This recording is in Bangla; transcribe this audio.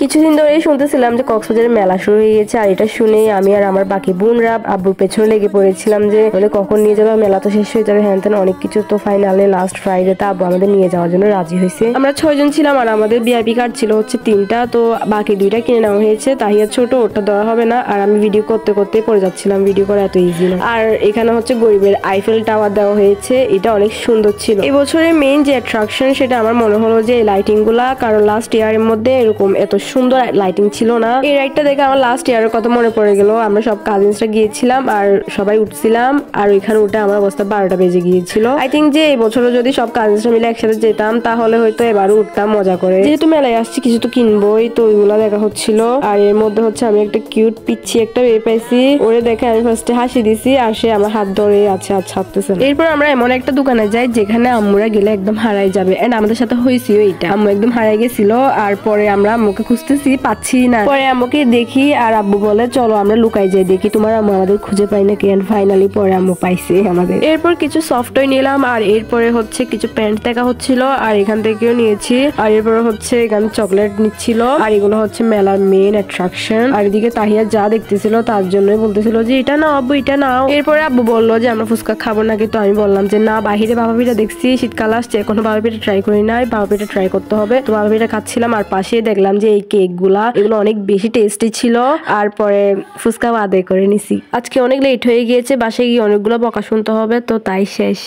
কিছুদিন ধরেই শুনতেছিলাম যে কক্সবাজারে মেলা শুরু হয়ে গেছে, আর এটা শুনেই আমি আর আমার বাকি বোনরা আব্বুর পেছনে লেগে পড়েছিলাম যে বলে কখন নিয়ে যাবে, মেলা তো শেষ হয়ে যাবে, হ্যান তেন অনেক কিছু। তো ফাইনালে লাস্ট ফ্রাইডে তে আব্বু আমাদের নিয়ে যাওয়ার জন্য রাজি হয়েছে। আমরা 6 জন ছিলাম আর আমাদের ভিআইপি কার্ড ছিল হচ্ছে 3টা, তো বাকি 2টা কিনে নেওয়া হয়েছে। তাহিয়া ছোট, ওটা দেওয়া হবে না। আর আমি ভিডিও করতে করতে পড়ে যাচ্ছিলাম, ভিডিও করা এত ইজি না। আর এখানে হচ্ছে গরিবের আইফেল টাওয়ার দেওয়া হয়েছে, এটা অনেক সুন্দর ছিল। এই বছরের মেইন যে অ্যাট্রাকশন সেটা আমার মনে হলো যে লাইটিং গুলা, কারণ লাস্ট ইয়ারের মধ্যে এরকম এত সুন্দর লাইটিং ছিল না। এই রাইডটা দেখে আমার লাস্ট ইয়ারের কথা মনে পড়ে গেল। আমরা সব কাজিনসরা গিয়েছিলাম আর সবাই উঠছিলাম, আর ওইখানে উঠে আমার অবস্থা 12টা বেজে গিয়েছিল। আই থিঙ্ক যে এই বছরও যদি সব কাজিনসরা মিলে একসাথে যেতাম তাহলে হয়তো এবারও উঠতাম মজা করে। যেহেতু মেলায় আসছি কিছু তো কিনবোই, তো ওইগুলা দেখা হচ্ছিল। আর এর মধ্যে হচ্ছে আমি একটা কিউট পিচ্ছি একটা বের পাইছি, ওরে দেখে আমি ফার্স্টে হাসি দিছি আর সে আমার হাত ধরে আছে আর ছাড়তেছে। এরপর আমরা এমন একটা দোকানে যাই যেখানে আম্মুরা গেলে একদম হারাই যাবে, এন্ড আমাদের সাথে হয়েছিল এইটা। আম্মু একদম হারাই গেছিল আর পরে আমরা আম্মুকে খুঁজতেছি, পাচ্ছি না। পরে আম্মুকে দেখি আর আব্বু বলে চলো আমরা লুকাই যাই দেখি তোমার আম্মু আমাদের খুঁজে পাই নাকি। এন্ড ফাইনালি পরে আম্মু পাইছে আমাদের। এরপর কিছু সফট টয় নিলাম আর এরপরে হচ্ছে কিছু প্যান্ট দেখা হচ্ছিল আর এখান থেকেও নিয়েছি। আর এরপরে হচ্ছে এখানে চকলেট নিচ্ছিল আর এগুলো হচ্ছে মেলার মেইন অ্যাট্রাকশন। আর এদিকে তাহিয়া যা দেখতেছিল তার জন্যই বলতেছিল যে এটা নাও আব্বু, এটা নাও। এরপরে আব্বু বললো যে আমরা ফুচকা খাবো নাকি, তো আমি বললাম যে না, বাহিরে বাবা পিঠা দেখছি, শীতকাল আসছে, কোনো বাবা পিঠা ট্রাই করি নাই, বাবা পিঠা ট্রাই করতে হবে। তো বাবা পিঠা খাচ্ছিলাম আর পাশে দেখলাম যে এই কেক গুলা, এগুলো অনেক বেশি টেস্টি ছিল। আর পরে ফুচকা আদায় করে নিছি। আজকে অনেক লেট হয়ে গিয়েছে, বাসায় গিয়ে অনেকগুলো বকা শুনতে হবে, তো তাই শেষ।